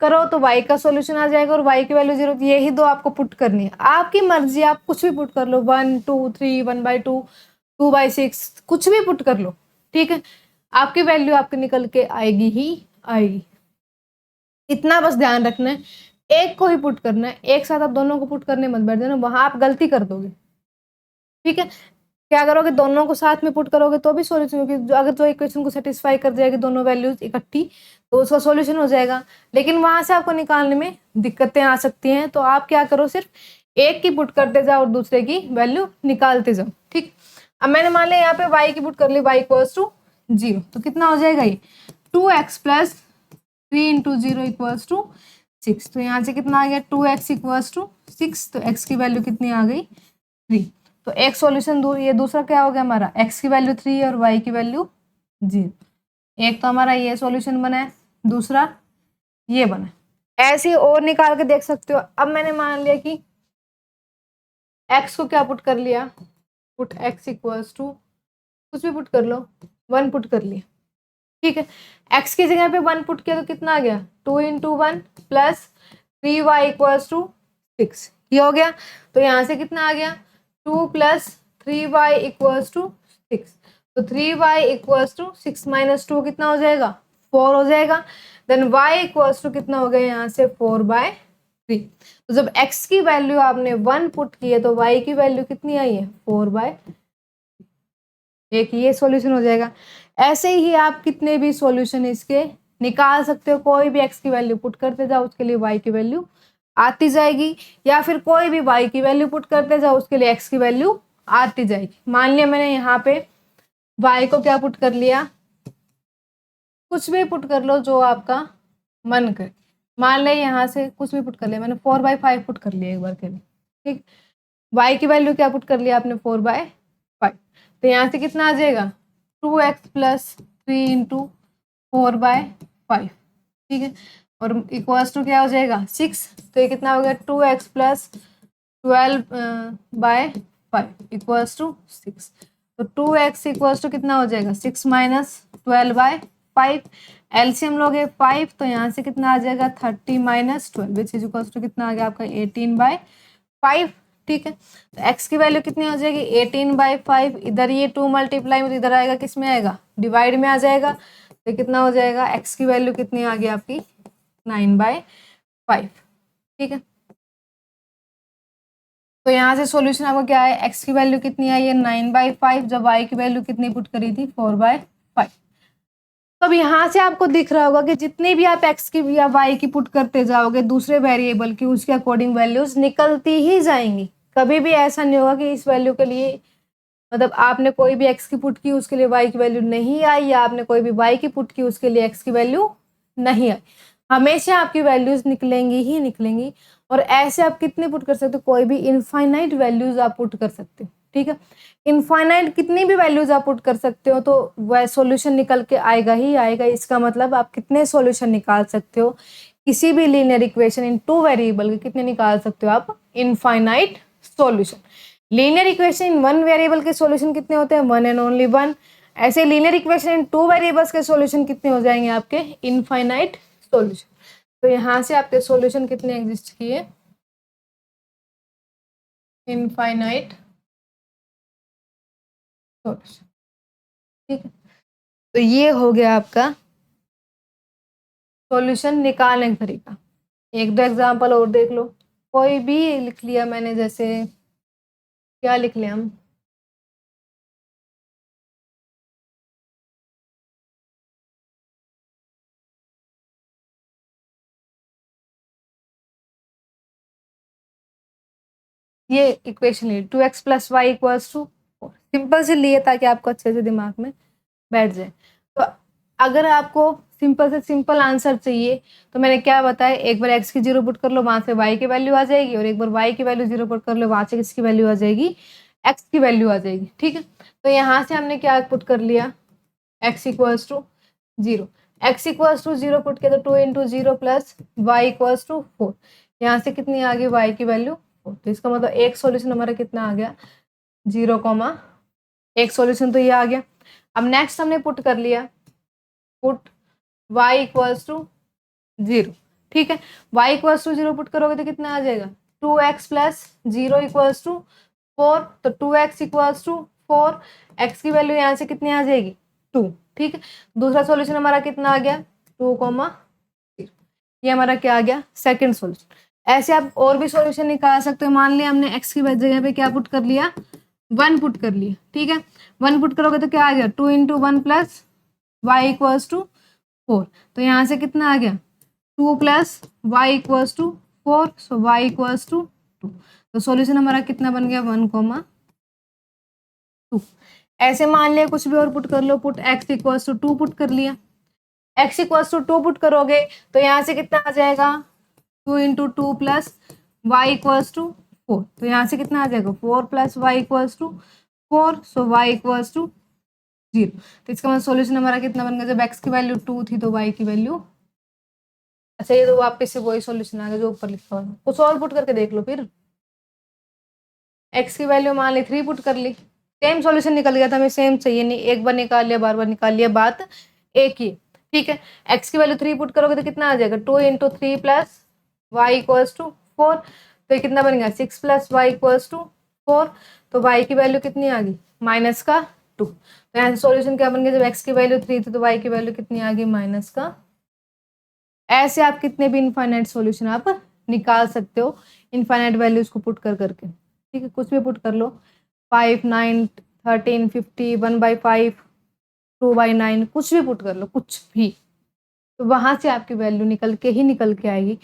करो तो y का सॉल्यूशन आ जाएगा, और y की वैल्यू 0, यही दो आपको पुट करनी है, आपकी मर्जी, आप कुछ भी पुट कर लो, 1, 2, 3, 1/2, 2/6, कुछ भी पुट कर लो, ठीक है। आपकी वैल्यू आपके निकल के आएगी ही आएगी। इतना बस ध्यान रखना है, एक को ही पुट करना है, एक साथ आप दोनों को पुट करने मत बैठ जाना, वहां आप गलती कर दोगे, ठीक है। क्या करोगे, दोनों को साथ में पुट करोगे तो भी सॉल्यूशन, क्योंकि अगर जो इक्वेशन को सेटिस्फाई कर जाएगी दोनों वैल्यूज इकट्ठी, तो उसका सॉल्यूशन हो जाएगा। लेकिन वहां से आपको निकालने में दिक्कतें आ सकती हैं, तो आप क्या करो, सिर्फ एक की पुट करते जाओ और दूसरे की वैल्यू निकालते जाओ, ठीक। अब मैंने मान लिया यहाँ पे y की पुट कर ली, y इक्वल्स टू 0, तो कितना हो जाएगा ये, 2x + 3 × 0 इक्वल्स टू 6। तो यहाँ से कितना आ गया, 2x इक्वल्स टू 6, तो x की वैल्यू कितनी आ गई, 3। तो एक सॉल्यूशन ये दूसरा क्या हो गया हमारा, x की वैल्यू 3 और y की वैल्यू 0। एक तो हमारा ये सॉल्यूशन बना है, दूसरा ये बना है। ऐसे ही और निकाल के देख सकते हो। अब मैंने मान लिया कि x को क्या पुट कर लिया, पुट x इक्वल्स टू, कुछ भी पुट कर लो, 1 पुट कर लिया, ठीक है। x की जगह पे 1 पुट किया तो कितना आ गया, 2 × 1 + 3y इक्वल्स टू 6, ये हो गया। तो यहाँ से कितना आ गया, 2 + 3y इक्वल्स टू 6। तो 3y इक्वल्स टू 6 - 2 कितना हो जाएगा, 4 हो जाएगा। देन y इक्वल्स टू कितना हो गया, यहाँ से 4/3। तो जब x की वैल्यू आपने 1 पुट की है तो y की वैल्यू कितनी आई है, 4/3। एक ये सॉल्यूशन हो जाएगा। ऐसे ही आप कितने भी सॉल्यूशन इसके निकाल सकते हो, कोई भी x की वैल्यू पुट करते जाओ, उसके लिए y की वैल्यू आती जाएगी, या फिर कोई भी y की वैल्यू पुट करते जाओ उसके लिए x की वैल्यू आती जाएगी। मान लिया मैंने यहाँ पे y को क्या पुट कर लिया, कुछ भी पुट कर लो जो आपका मन करे। मान ले यहाँ से कुछ भी पुट कर लिया मैंने, 4/5 पुट कर लिया एक बार के लिए, ठीक। y की वैल्यू क्या पुट कर लिया आपने, 4/5। तो यहाँ से कितना आ जाएगा, 2x प्लस 3 इंटू 4/5, ठीक है। और इक्वल्स टू क्या हो जाएगा, 6। तो ये कितना हो गया, 2x प्लस 12/5 इक्वल्स टू 6। तो 2x इक्वल्स टू कितना हो जाएगा, 6 माइनस 12/5। एलसीएम लोगे 5, तो यहाँ से कितना आ जाएगा, 30 minus 12 which is equals to कितना आ गया आपका, 18/5, ठीक है। तो x की वैल्यू कितनी हो जाएगी, 18/5। इधर ये 2 मल्टीप्लाई में इधर आएगा, किस में आएगा, डिवाइड में आ जाएगा। तो कितना हो जाएगा, x की वैल्यू कितनी आ गई आपकी, 9/5, ठीक है। तो यहाँ से सॉल्यूशन आपका क्या है, x की वैल्यू कितनी आई है, 9/5, जब y की वैल्यू कितनी पुट करी थी, 4/5। तो अब यहाँ से आपको दिख रहा होगा कि जितनी भी आप x की या y की पुट करते जाओगे दूसरे वेरिएबल की, उसके अकॉर्डिंग वैल्यूज निकलती ही जाएंगी। कभी भी ऐसा नहीं होगा कि इस वैल्यू के लिए, मतलब आपने कोई भी x की पुट की उसके लिए y की वैल्यू नहीं आई, या आपने कोई भी y की पुट की उसके लिए x की वैल्यू नहीं आई। हमेशा आपकी वैल्यूज निकलेंगी ही निकलेंगी। और ऐसे आप कितने पुट कर सकते हो, कोई भी इनफाइनाइट वैल्यूज आप पुट कर सकते हो, ठीक है। इनफाइनाइट कितनी भी वैल्यूज आप पुट कर सकते हो, तो वह सॉल्यूशन निकल के आएगा ही आएगा। इसका मतलब आप कितने सॉल्यूशन निकाल सकते हो किसी भी लीनियर इक्वेशन इन 2 वेरिएबल के, कितने निकाल सकते हो आप, इनफाइनाइट सॉल्यूशन। लीनियर इक्वेशन इन 1 वेरिएबल के सॉल्यूशन कितने होते हैं, 1 एंड ओनली 1। ऐसे लीनियर इक्वेशन इन 2 वेरिएबल्स के सॉल्यूशन कितने हो जाएंगे आपके, इनफाइनाइट सॉल्यूशन। तो यहाँ से आपके सॉल्यूशन कितने एग्जिस्ट किए, इनफाइनाइट सॉल्यूशन, ठीक है। तो ये हो गया आपका सॉल्यूशन निकालने का तरीका। एक दो एग्जांपल और देख लो, कोई भी लिख लिया मैंने, जैसे क्या लिख लिया हम, ये इक्वेशन ली 2x plus y equals to 4, simple से लिए ताकि आपको अच्छे से दिमाग में बैठ जाए। तो अगर आपको सिंपल से सिंपल आंसर चाहिए तो मैंने क्या बताया, एक बार x की 0 पुट कर लो, वहां से y की वैल्यू आ जाएगी, और एक बार y की वैल्यू 0 पुट कर लो, वहां से किसकी वैल्यू आ जाएगी, x की वैल्यू आ जाएगी, ठीक है। तो यहाँ से हमने क्या पुट कर लिया, x equals to 0, x equals to 0 put किया तो 2 into 0 plus y equals to 4। यहाँ से कितनी आ गई, y की वैल्यू 4। तो इसका मतलब एक सॉल्यूशन हमारा कितना आ गया, 0, एक सॉल्यूशन तो ये आ गया। अब नेक्स्ट हमने पुट कर लिया, पुट y इक्वल्स टू 0, ठीक है। y इक्वल्स टू 0 पुट करोगे तो कितना आ जाएगा, 2x प्लस 0 इक्वल्स टू 4। तो 2x इक्वल्स टू 4, x की वैल्यू यहाँ से कितनी आ जाएगी, 2, ठीक है। दूसरा सॉल्यूशन हमारा कितना आ गया, 2, 0। ये हमारा क्या आ गया, सेकंड सॉल्यूशन। ऐसे आप और भी सॉल्यूशन निकाल सकते हो। मान लिया हमने x की जगह पे क्या पुट कर लिया, 1 पुट कर लिया, ठीक है। 1 पुट करोगे तो क्या आ गया, 2 into 1 plus y equals to 4। तो यहाँ से कितना आ गया, 2 plus y equals to 4, so y equals to 2। तो सॉल्यूशन हमारा कितना बन गया, 1, 2। ऐसे मान लिया कुछ भी और पुट कर लो, put x equals to 2 put कर लिया, x इक्वल्स टू 2 पुट करोगे तो यहाँ से कितना आ जाएगा, 2 into 2 plus y equals to 4। तो यहाँ से कितना आ जाएगा, 4 plus y equals to 4, so y equals to 0। तो इसका मतलब सॉल्यूशन हमारा कितना बन गया, जब x की वैल्यू 2 थी तो y की वैल्यू, अच्छा ये तो वापस से वही सॉल्यूशन आ गया जो ऊपर लिखा हुआ, कुछ और पुट करके देख लो फिर। x की वैल्यू मान ली 3 पुट कर ली, सेम सॉल्यूशन निकल गया था, हमें सेम चाहिए नहीं, एक बार निकाल लिया बार बार निकाल लिया, बात एक ही, ठीक है। x की वैल्यू 3 पुट करोगे तो कितना आ जाएगा, 2 into 3 plus y equals to 4। तो ये कितना बन गया, 6 प्लस वाई इक्वल्स टू 4। तो y की वैल्यू कितनी आ गई, -2। तो यहाँ से सॉल्यूशन क्या बन गया, जब x की वैल्यू 3 थी तो y की वैल्यू कितनी आ गई, -। ऐसे आप कितने भी इनफाइनाइट सॉल्यूशन आप निकाल सकते हो इनफाइनाइट वैल्यूज को पुट कर करके, ठीक है। कुछ भी पुट कर लो, 5, 9, 13, 50, 1/5, 2/9, कुछ भी पुट कर लो, कुछ भी, तो वहां से आपकी वैल्यू निकल के ही निकल के आएगी।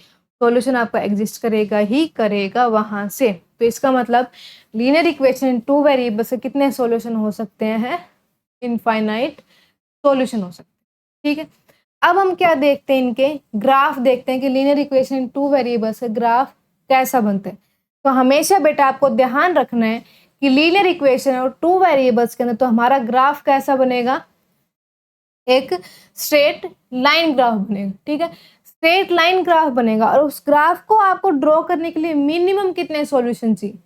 सॉल्यूशन आपका एग्जिस्ट करेगा ही करेगा वहां से। तो इसका मतलब लीनियर इक्वेशन इन टू वेरिएबल्स से कितने सॉल्यूशन हो सकते हैं? इनफाइनाइट सॉल्यूशन हो सकते हैं। ठीक है, अब हम क्या देखते हैं, इनके ग्राफ देखते हैं कि लीनियर इक्वेशन इन टू वेरिएबल्स का ग्राफ कैसा बनता है। तो हमेशा बेटा आपको ध्यान रखना है कि लीनियर इक्वेशन और टू वेरिएबल्स के अंदर तो हमारा ग्राफ कैसा बनेगा? एक स्ट्रेट लाइन ग्राफ बनेगा। ठीक है, स्ट्रेट लाइन ग्राफ बनेगा और उस ग्राफ को आपको ड्रॉ करने के लिए मिनिमम कितने सॉल्यूशन चाहिए?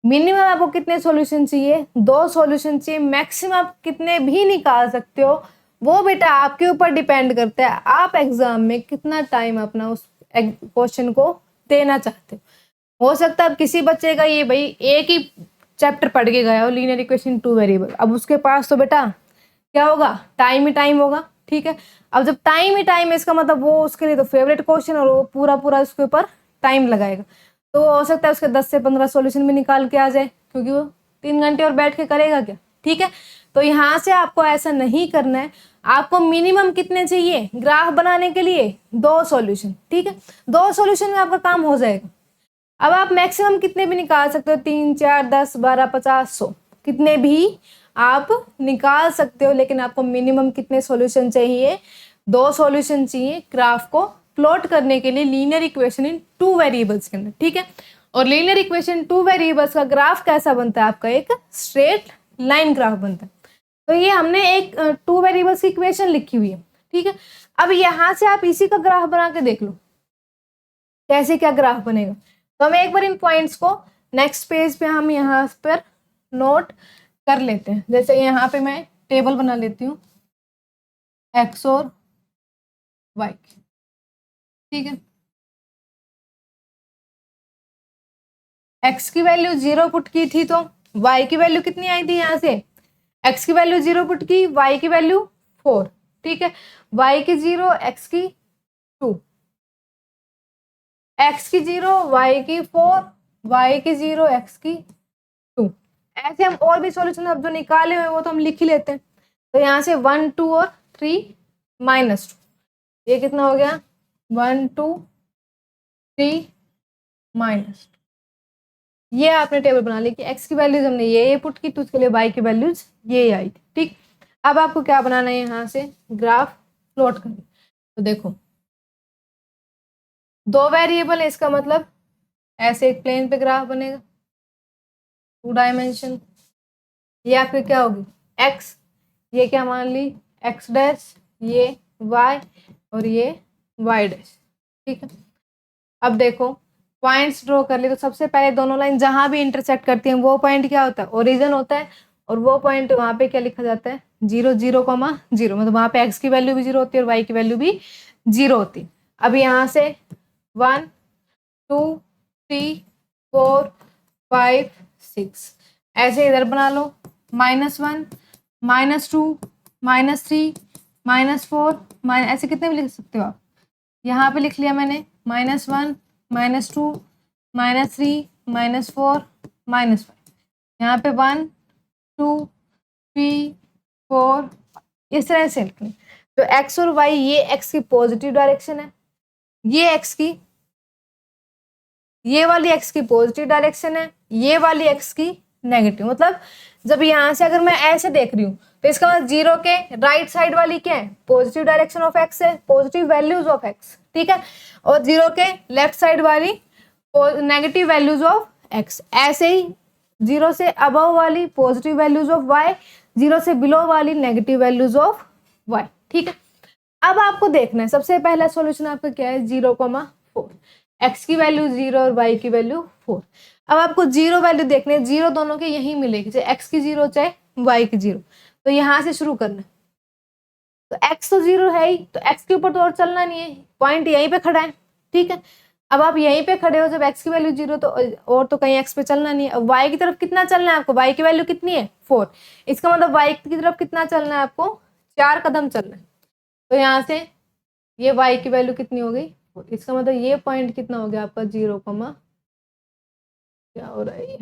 मिनिमम आपको कितने सॉल्यूशन चाहिए? 2 सॉल्यूशन चाहिए। मैक्सिमम आप कितने भी निकाल सकते हो, वो बेटा आपके ऊपर डिपेंड करता है आप एग्जाम में कितना टाइम अपना उस क्वेश्चन को देना चाहते हो सकता है किसी बच्चे का ये भाई एक ही चैप्टर पढ़ के गया हो लीनियर इक्वेशन टू वेरिएबल, अब उसके पास तो बेटा क्या होगा? टाइम ही टाइम होगा। ठीक है, अब जब टाइम ही टाइम है इसका मतलब वो उसके लिए तो फेवरेट क्वेश्चन और वो पूरा पूरा उसके ऊपर टाइम लगाएगा। तो हो सकता है उसके 10 से 15 सॉल्यूशन भी निकाल के आ जाए, क्योंकि वो 3 घंटे और बैठ के करेगा क्या। ठीक है, तो यहाँ से आपको ऐसा नहीं करना है। आपको मिनिमम कितने चाहिए ग्राफ बनाने के लिए? 2 सॉल्यूशन। ठीक है, 2 सॉल्यूशन में आपका काम हो जाएगा। अब आप मैक्सिमम कितने भी निकाल सकते हो, 3, 4, 10, 12, 50, 100 कितने भी आप निकाल सकते हो, लेकिन आपको मिनिमम कितने सॉल्यूशन चाहिए? 2 सॉल्यूशन चाहिए ग्राफ को प्लॉट करने के लिए लीनियर इक्वेशन इन टू वेरिएबल्स के अंदर। ठीक है, और लीनियर इक्वेशन टू वेरिएबल्स का ग्राफ कैसा बनता है? आपका एक स्ट्रेट लाइन ग्राफ बनता है। तो ये हमने एक टू वेरिएबल्स की इक्वेशन लिखी हुई है। ठीक है, अब यहां से आप इसी का ग्राफ बना के देख लो कैसे क्या ग्राफ बनेगा। तो हम एक बार इन पॉइंट्स को नेक्स्ट पेज पे हम यहाँ पर नोट कर लेते हैं। जैसे यहाँ पे मैं टेबल बना लेती हूँ एक्स और वाई। ठीक है, एक्स की वैल्यू 0 पुट की थी तो वाई की वैल्यू कितनी आई थी? यहाँ से एक्स की वैल्यू 0 पुट की, वाई की वैल्यू 4। ठीक है, वाई की 0, एक्स की 2, एक्स की 0, वाई की 4, वाई की 0, एक्स की 2। ऐसे हम और भी सॉल्यूशन अब जो निकाले हुए वो तो हम लिख ही लेते हैं। तो यहाँ से 1, 2 और 3 -2, ये कितना हो गया? 1, 2, 3 -2। ये आपने टेबल बना ली कि एक्स की वैल्यूज हमने ये पुट की तो उसके लिए वाई की वैल्यूज ये आई थी। ठीक, अब आपको क्या बनाना है? यहाँ से ग्राफ प्लॉट करना। तो देखो 2 वेरिएबल है, इसका मतलब ऐसे एक प्लेन पे ग्राफ बनेगा 2 डायमेंशन। ये आपकी क्या होगी? एक्स, ये क्या मान ली? एक्स डैश, ये वाई और ये वाई डैश। ठीक है, अब देखो पॉइंट्स ड्रॉ कर लिए। तो सबसे पहले दोनों लाइन जहां भी इंटरसेक्ट करती हैं वो पॉइंट क्या होता है? ओरिजिन होता है। और वो पॉइंट वहां पे क्या लिखा जाता है? 0, 0, 0, मतलब वहां पे एक्स की वैल्यू भी 0 होती है और वाई की वैल्यू भी 0 होती है। अब यहाँ से 1, 2, 3, 4, 5, 6 ऐसे इधर बना लो। -1, -2, -3, -4 ऐसे कितने भी लिख सकते हो आप। यहाँ पे लिख लिया मैंने -1, -2, -3, -4, -5। यहाँ पे 1, 2, 3, 4 इस तरह से लिखनी। तो एक्स और वाई, ये एक्स की पॉजिटिव डायरेक्शन है, ये वाली एक्स की पॉजिटिव डायरेक्शन है, ये वाली एक्स की नेगेटिव। मतलब जब यहाँ से अगर मैं ऐसे देख रही हूँ तो इसका मतलब 0 के राइट साइड वाली क्या है? पॉजिटिव डायरेक्शन ऑफ एक्स है, पॉजिटिव वैल्यूज ऑफ एक्स। ठीक है, और 0 के लेफ्ट साइड वाली नेगेटिव वैल्यूज ऑफ एक्स। ऐसे ही 0 से अबव वाली पॉजिटिव वैल्यूज ऑफ वाई, 0 से बिलो वाली नेगेटिव वैल्यूज ऑफ वाई। ठीक है, अब आपको देखना है सबसे पहला सॉल्यूशन आपका क्या है? 0,4। एक्स की वैल्यू 0 और वाई की वैल्यू 4। अब आपको 0 वैल्यू देखने, 0 दोनों के यही मिलेगी, चाहे एक्स की 0 चाहे वाई की 0। तो यहाँ से शुरू करना है। तो एक्स तो 0 है ही, तो एक्स के ऊपर तो और चलना नहीं है, पॉइंट यहीं पे खड़ा है। ठीक है, अब आप यहीं पे खड़े हो, जब एक्स की वैल्यू 0 तो और तो कहीं एक्स पे चलना नहीं है। अब वाई की तरफ कितना चलना है आपको? वाई की वैल्यू कितनी है? 4। इसका मतलब वाई की तरफ कितना चलना है आपको? 4 कदम चलना है। तो यहाँ से ये वाई की वैल्यू कितनी हो गई? इसका मतलब ये पॉइंट कितना हो गया आपका? 0, क्या हो रहा है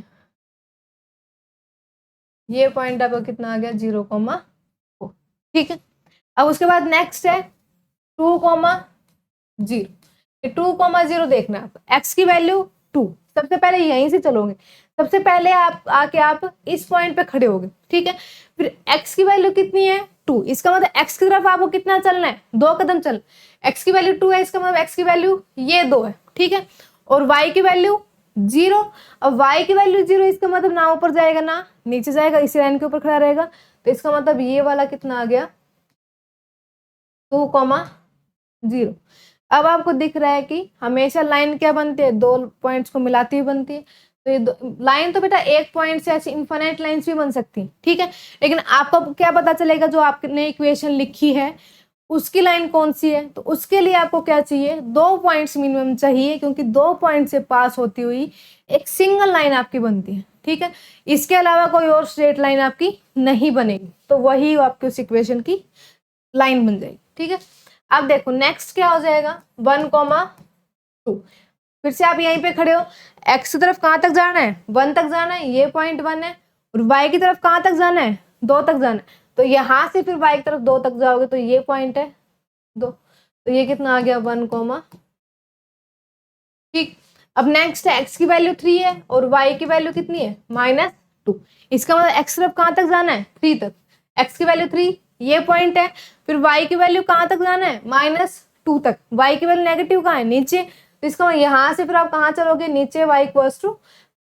ये पॉइंट आपका कितना आ गया? 0,4। ठीक है, अब उसके बाद नेक्स्ट है 2,0। 2,0 देखना है आपको। x की वैल्यू 2, सबसे पहले यहीं से चलोगे, सबसे पहले आप आके आप इस पॉइंट पे खड़े होगे, ठीक है। फिर x की वैल्यू कितनी है 2, इसका मतलब x की तरफ आपको कितना चलना है, 2 कदम चल। x की वैल्यू 2 है, इसका मतलब x की वैल्यू ये 2 है, ठीक है। और y की वैल्यू 0, अब y की वैल्यू 0, इसका मतलब ना ऊपर जाएगा ना नीचे जाएगा, इसी लाइन के ऊपर खड़ा रहेगा, तो इसका मतलब ये वाला कितना आ गया 2,0। अब आपको दिख रहा है कि हमेशा लाइन क्या बनती है, 2 पॉइंट्स को मिलाती हुई बनती है। तो ये लाइन तो बेटा एक पॉइंट से ऐसी इनफाइनाइट लाइंस भी बन सकती हैं, ठीक है। लेकिन आपको क्या पता चलेगा जो आपने इक्वेशन लिखी है उसकी लाइन कौन सी है, तो उसके लिए आपको क्या चाहिए, 2 पॉइंट्स मिनिमम चाहिए, क्योंकि 2 पॉइंट से पास होती हुई एक सिंगल लाइन आपकी बनती है, ठीक है। इसके अलावा कोई और स्ट्रेट लाइन आपकी नहीं बनेगी, तो वही आपकी उस इक्वेशन की लाइन बन जाएगी, ठीक है। अब देखो नेक्स्ट क्या हो जाएगा 1,2। फिर से आप यहीं पे खड़े हो, x की तरफ कहाँ तक जाना है 1 तक जाना है, ये पॉइंट 1 है। और y की तरफ कहाँ तक जाना है 2 तक जाना है, तो यहाँ से फिर y की तरफ 2 तक जाओगे तो ये पॉइंट है 2, तो ये कितना आ गया 1, ठीक। अब नेक्स्ट है x की वैल्यू 3 है और y की वैल्यू कितनी है -2, इसका मतलब x तरफ कहाँ तक जाना है 3 तक, x की वैल्यू 3 ये पॉइंट है। फिर y की वैल्यू कहाँ तक जाना है -2 तक, y की वैल्यू नेगेटिव कहाँ है नीचे, तो इसका मतलब यहाँ से फिर आप कहाँ चलोगे नीचे y इक्वल्स टू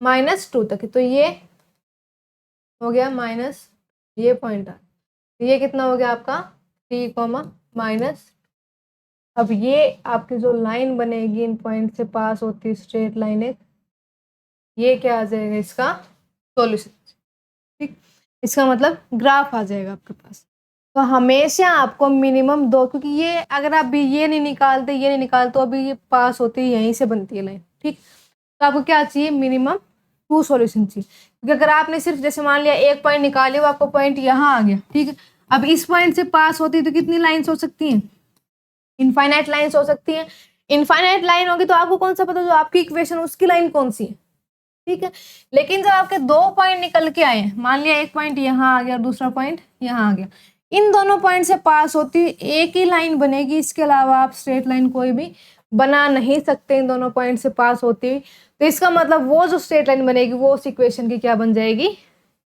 -2 तक, तो ये हो गया माइनस, ये पॉइंट है, तो ये कितना हो गया आपका 3, अब ये आपकी जो लाइन बनेगी इन पॉइंट से पास होती स्ट्रेट लाइन एक, ये क्या आ जाएगा इसका सॉल्यूशन, ठीक। इसका मतलब ग्राफ आ जाएगा आपके पास। तो हमेशा आपको मिनिमम 2, क्योंकि ये अगर आप भी ये नहीं निकालते तो अभी ये पास होती है यहीं से बनती है लाइन, ठीक। तो आपको क्या चाहिए मिनिमम 2 सॉल्यूशन चाहिए, क्योंकि अगर आपने सिर्फ जैसे मान लिया एक पॉइंट निकाल लिया, आपको पॉइंट यहाँ आ गया, ठीक है। अब इस पॉइंट से पास होती है तो कितनी लाइन्स हो सकती हैं, इनफाइनाइट लाइन्स हो सकती हैं। इनफाइनाइट लाइन होगी तो आपको कौन सा पता जो आपकी इक्वेशन उसकी लाइन कौन सी है, ठीक है। लेकिन जब आपके 2 पॉइंट निकल के आए, मान लिया एक पॉइंट यहाँ आ गया और दूसरा पॉइंट यहाँ आ गया, इन दोनों पॉइंट से पास होती एक ही लाइन बनेगी, इसके अलावा आप स्ट्रेट लाइन कोई भी बना नहीं सकते इन दोनों पॉइंट से पास होती हुई। तो इसका मतलब वो जो स्ट्रेट लाइन बनेगी वो उस इक्वेशन की क्या बन जाएगी,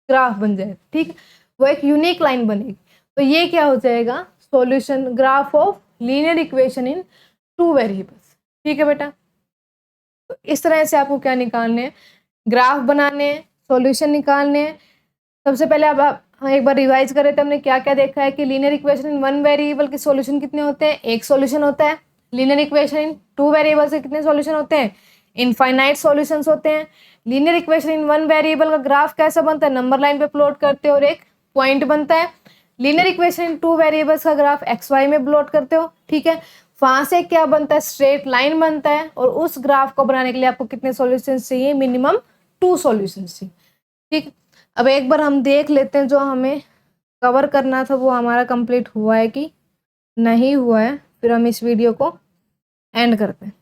ग्राफ बन जाएगा, ठीक है। वो एक यूनिक लाइन बनेगी, तो ये क्या हो जाएगा solution graph of linear equation in 2 variables, ठीक है बेटा। तो इस तरह से आपको क्या निकालने हैं, ग्राफ बनाने हैं, सॉल्यूशन निकालने हैं। सबसे पहले अब आप एक बार रिवाइज करें तो हमने क्या क्या देखा है कि लीनियर इक्वेशन इन 1 वेरिएबल के सॉल्यूशन कितने होते हैं, एक सॉल्यूशन होता है। लीनियर इक्वेशन इन 2 वेरिएबल से कितने सॉल्यूशन होते हैं, इनफाइनाइट सॉल्यूशंस होते हैं। लीनियर इक्वेशन इन 1 वेरिएबल का ग्राफ कैसा बनता है, नंबर लाइन पे प्लॉट करते हो और एक पॉइंट बनता है। लीनियर इक्वेशन इन 2 वेरिएबल्स का ग्राफ एक्स वाई में प्लॉट करते हो, ठीक है। वहां से क्या बनता है स्ट्रेट लाइन बनता है, और उस ग्राफ को बनाने के लिए आपको कितने सॉल्यूशन चाहिए, मिनिमम 2 सॉल्यूशन चाहिए, ठीक। अब एक बार हम देख लेते हैं जो हमें कवर करना था वो हमारा कंप्लीट हुआ है कि नहीं हुआ है, फिर हम इस वीडियो को एंड करते हैं।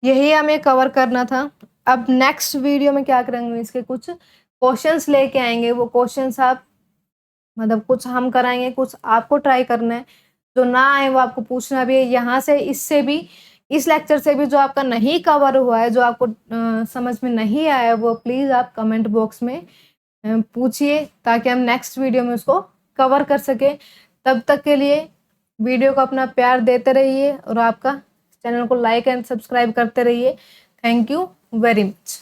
यही हमें कवर करना था। अब नेक्स्ट वीडियो में क्या करेंगे, इसके कुछ क्वेश्चंस लेके आएंगे, वो क्वेश्चंस आप मतलब कुछ हम कराएंगे, कुछ आपको ट्राई करना है, जो ना आए वो आपको पूछना भी है। यहाँ से इससे भी इस लेक्चर से भी जो आपका नहीं कवर हुआ है, जो आपको समझ में नहीं आया, वो प्लीज़ आप कमेंट बॉक्स में पूछिए, ताकि हम नेक्स्ट वीडियो में उसको कवर कर सके। तब तक के लिए वीडियो को अपना प्यार देते रहिए और आपका चैनल को लाइक एंड सब्सक्राइब करते रहिए। Thank you very much.